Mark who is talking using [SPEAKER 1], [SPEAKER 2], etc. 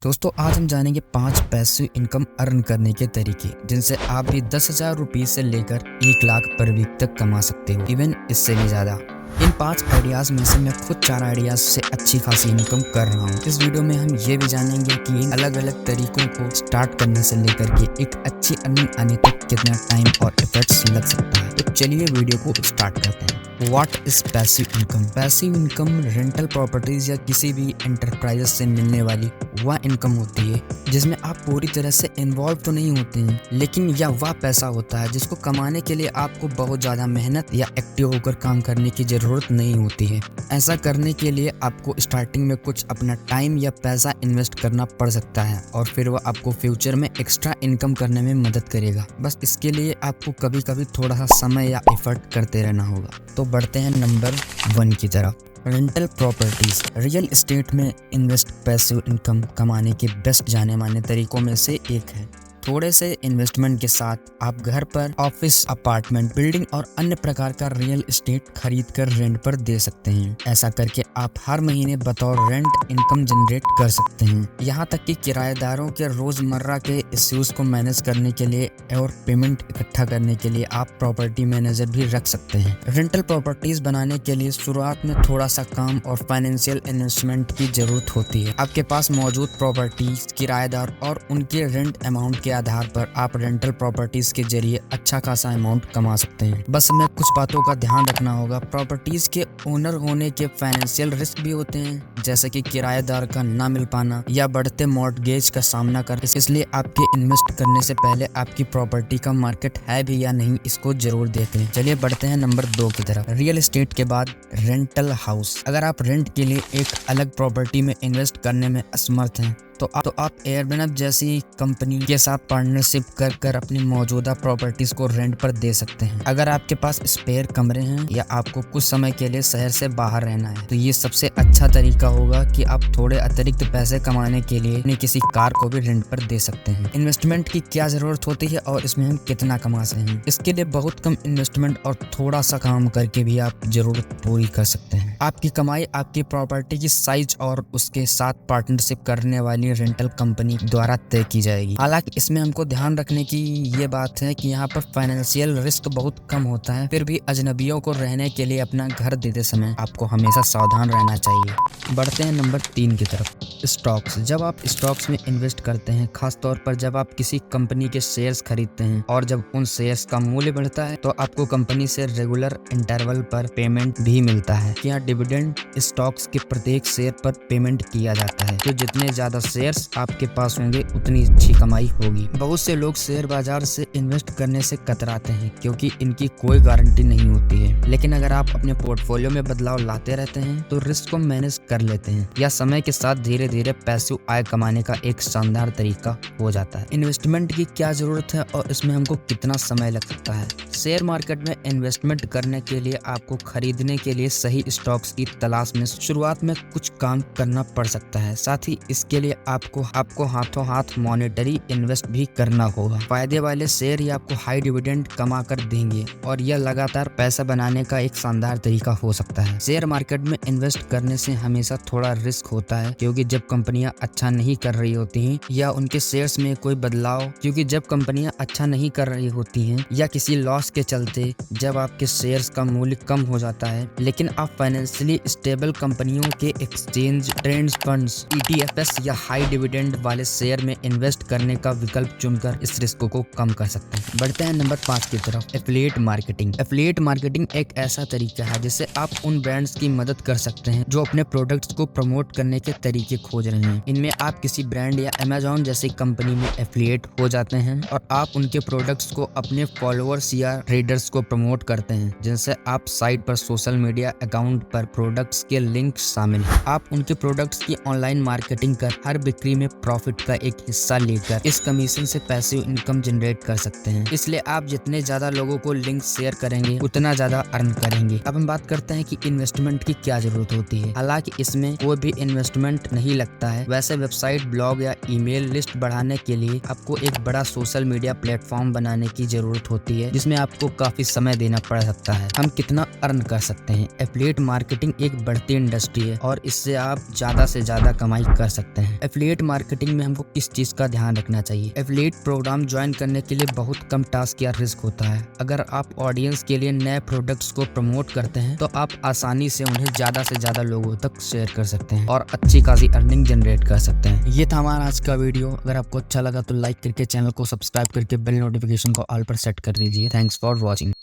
[SPEAKER 1] दोस्तों आज हम जानेंगे 5 पैसिव इनकम अर्न करने के तरीके जिनसे आप भी 10,000 रुपये से लेकर 1 लाख पर वीक तक कमा सकते हो, इवन इससे भी ज्यादा। इन 5 आइडियाज में से मैं खुद 4 आइडियाज से अच्छी खासी इनकम कर रहा हूँ। इस वीडियो में हम ये भी जानेंगे कि इन अलग अलग तरीकों को स्टार्ट करने से लेकर के एक अच्छी अर्निंग आने तक कितना टाइम और एफर्ट्स लग सकता है। तो चलिए वीडियो को स्टार्ट करते हैं। What is passive income? Passive income rental properties या किसी भी एंटरप्राइज से मिलने वाली वह इनकम होती है जिसमें आप पूरी तरह से इन्वॉल्व तो नहीं होते हैं, लेकिन यह वह पैसा होता है जिसको कमाने के लिए आपको बहुत ज़्यादा मेहनत या एक्टिव होकर काम करने की ज़रूरत नहीं होती है। ऐसा करने के लिए आपको स्टार्टिंग में कुछ अपना टाइम या पैसा इन्वेस्ट करना पड़ सकता है और फिर वह आपको फ्यूचर में एक्स्ट्रा इनकम करने में मदद करेगा। बस इसके लिए आपको कभी कभी थोड़ा सा समय या एफर्ट करते रहना होगा। तो बढ़ते हैं नंबर 1 की तरफ। रेंटल प्रॉपर्टीज रियल एस्टेट में इन्वेस्ट पैसिव इनकम कमाने के बेस्ट जाने माने तरीकों में से एक है। थोड़े से इन्वेस्टमेंट के साथ आप घर पर ऑफिस, अपार्टमेंट, बिल्डिंग और अन्य प्रकार का रियल एस्टेट खरीद कर रेंट पर दे सकते हैं। ऐसा करके आप हर महीने बतौर रेंट इनकम जनरेट कर सकते हैं। यहाँ तक कि किराएदारों के रोजमर्रा के इश्यूज को मैनेज करने के लिए और पेमेंट इकट्ठा करने के लिए आप प्रॉपर्टी मैनेजर भी रख सकते हैं। रेंटल प्रॉपर्टीज बनाने के लिए शुरुआत में थोड़ा सा काम और फाइनेंशियल इन्वेस्टमेंट की जरूरत होती है। आपके पास मौजूद प्रॉपर्टीज, किराएदार और उनके रेंट अमाउंट के आधार पर आप रेंटल प्रॉपर्टीज के जरिए अच्छा खासा अमाउंट कमा सकते हैं। बस हमें कुछ बातों का ध्यान रखना होगा। प्रॉपर्टीज के ओनर होने के फाइनेंशियल रिस्क भी होते हैं, जैसे कि किराएदार का ना मिल पाना या बढ़ते मॉर्टगेज का सामना कर। इसलिए आपके इन्वेस्ट करने से पहले आपकी प्रॉपर्टी का मार्केट है भी या नहीं, इसको जरूर देख लें। चलिए बढ़ते हैं नंबर 2 की तरफ। रियल एस्टेट के बाद रेंटल हाउस। अगर आप रेंट के लिए एक अलग प्रॉपर्टी में इन्वेस्ट करने में असमर्थ हैं तो आप एयरबीएनबी जैसी कंपनी के साथ पार्टनरशिप कर अपनी मौजूदा प्रॉपर्टीज को रेंट पर दे सकते हैं। अगर आपके पास स्पेयर कमरे हैं या आपको कुछ समय के लिए शहर से बाहर रहना है तो ये सबसे अच्छा तरीका होगा कि आप थोड़े अतिरिक्त पैसे कमाने के लिए अपनी किसी कार को भी रेंट पर दे सकते हैं। इन्वेस्टमेंट की क्या जरूरत होती है और इसमें हम कितना कमा सकते हैं? इसके लिए बहुत कम इन्वेस्टमेंट और थोड़ा सा काम करके भी आप जरूरत पूरी कर सकते हैं। आपकी कमाई आपकी प्रॉपर्टी की साइज और उसके साथ पार्टनरशिप करने वाली रेंटल कंपनी द्वारा तय की जाएगी। हालांकि इसमें हमको ध्यान रखने की ये बात है कि यहाँ पर फाइनेंशियल रिस्क बहुत कम होता है, फिर भी अजनबियों को रहने के लिए अपना घर देते समय आपको हमेशा सावधान रहना चाहिए। बढ़ते हैं नंबर 3 की तरफ। स्टॉक्स। जब आप स्टॉक्स में इन्वेस्ट करते हैं, खास तौर पर जब आप किसी कंपनी के शेयर्स खरीदते हैं और जब उन शेयर्स का मूल्य बढ़ता है तो आपको कंपनी से रेगुलर इंटरवल पर पेमेंट भी मिलता है। यहाँ डिविडेंड स्टॉक्स के प्रत्येक शेयर पर पेमेंट किया जाता है। तो जितने ज्यादा शेयर्स आपके पास होंगे उतनी अच्छी कमाई होगी। बहुत से लोग शेयर बाजार से इन्वेस्ट करने से कतराते हैं क्योंकि इनकी कोई गारंटी नहीं होती है, लेकिन अगर आप अपने पोर्टफोलियो में बदलाव लाते रहते हैं तो रिस्क को मैनेज कर लेते हैं। या समय के साथ धीरे धीरे पैसिव आय कमाने का एक शानदार तरीका हो जाता है। इन्वेस्टमेंट की क्या जरूरत है और इसमें हमको कितना समय लग सकता है? शेयर मार्केट में इन्वेस्टमेंट करने के लिए आपको खरीदने के लिए सही स्टॉक्स की तलाश में शुरुआत में कुछ काम करना पड़ सकता है। साथ ही इसके लिए आपको हाथों हाथ मॉनेटरी इन्वेस्ट भी करना होगा। फायदे वाले शेयर ही आपको हाई डिविडेंड कमा कर देंगे और यह लगातार पैसा बनाने का एक शानदार तरीका हो सकता है। शेयर मार्केट में इन्वेस्ट करने से हमेशा थोड़ा रिस्क होता है क्योंकि जब कंपनियां अच्छा नहीं कर रही होती हैं या उनके शेयर्स में कोई बदलाव या किसी लॉस के चलते जब आपके शेयर्स का मूल्य कम हो जाता है, लेकिन आप फाइनेंशियली स्टेबल कंपनियों के एक्सचेंज ट्रेंड फंड्स, ETFs या हाई डिविडेंड वाले शेयर में इन्वेस्ट करने का विकल्प चुनकर इस रिस्क को कम कर सकते हैं। बढ़ते हैं नंबर 5 की तरफ। Affiliate marketing. एफिलिएट मार्केटिंग एक ऐसा तरीका है जिससे आप उन ब्रांड्स की मदद कर सकते हैं जो अपने प्रोडक्ट्स को प्रमोट करने के तरीके खोज रहे हैं। इनमें आप किसी ब्रांड या अमेज़न जैसी कंपनी में एफिलिएट हो जाते हैं और आप उनके प्रोडक्ट्स को अपने फॉलोअर्स या रीडर्स को प्रमोट करते हैं, जिनसे आप साइट पर सोशल मीडिया अकाउंट पर प्रोडक्ट्स के लिंक शामिल हैं। आप उनके प्रोडक्ट्स की ऑनलाइन मार्केटिंग कर हर बिक्री में प्रॉफिट का एक हिस्सा लेकर इस कमीशन से पैसिव इनकम जनरेट कर सकते हैं। इसलिए आप जितने ज्यादा लोगों को लिंक शेयर करेंगे उतना ज्यादा अर्न करेंगे। अब हम बात करते हैं कि इन्वेस्टमेंट की क्या जरूरत होती है। हालांकि इसमें कोई भी इन्वेस्टमेंट नहीं लगता है। वैसे वेबसाइट, ब्लॉग या ईमेल लिस्ट बढ़ाने के लिए आपको एक बड़ा सोशल मीडिया प्लेटफॉर्म बनाने की जरूरत होती है जिसमें आपको काफी समय देना पड़ सकता है। हम कितना अर्न कर सकते हैं? एफिलिएट मार्केटिंग एक बढ़ती इंडस्ट्री है और इससे आप ज्यादा से ज्यादा कमाई कर सकते हैं। एफिलिएट मार्केटिंग में हमको किस चीज का ध्यान रखना चाहिए। एफिलिएट प्रोग्राम ज्वाइन करने के लिए बहुत कम टास्क या रिस्क होता है। अगर आप ऑडियंस के लिए नए प्रोडक्ट्स को प्रमोट करते हैं तो आप आसानी से उन्हें ज्यादा से ज्यादा लोगों तक शेयर कर सकते हैं और अच्छी खासी अर्निंग जनरेट कर सकते हैं। ये था हमारा आज का वीडियो। अगर आपको अच्छा लगा तो लाइक करके चैनल को सब्सक्राइब करके बेल नोटिफिकेशन को ऑल पर सेट कर दीजिए। Thanks for watching.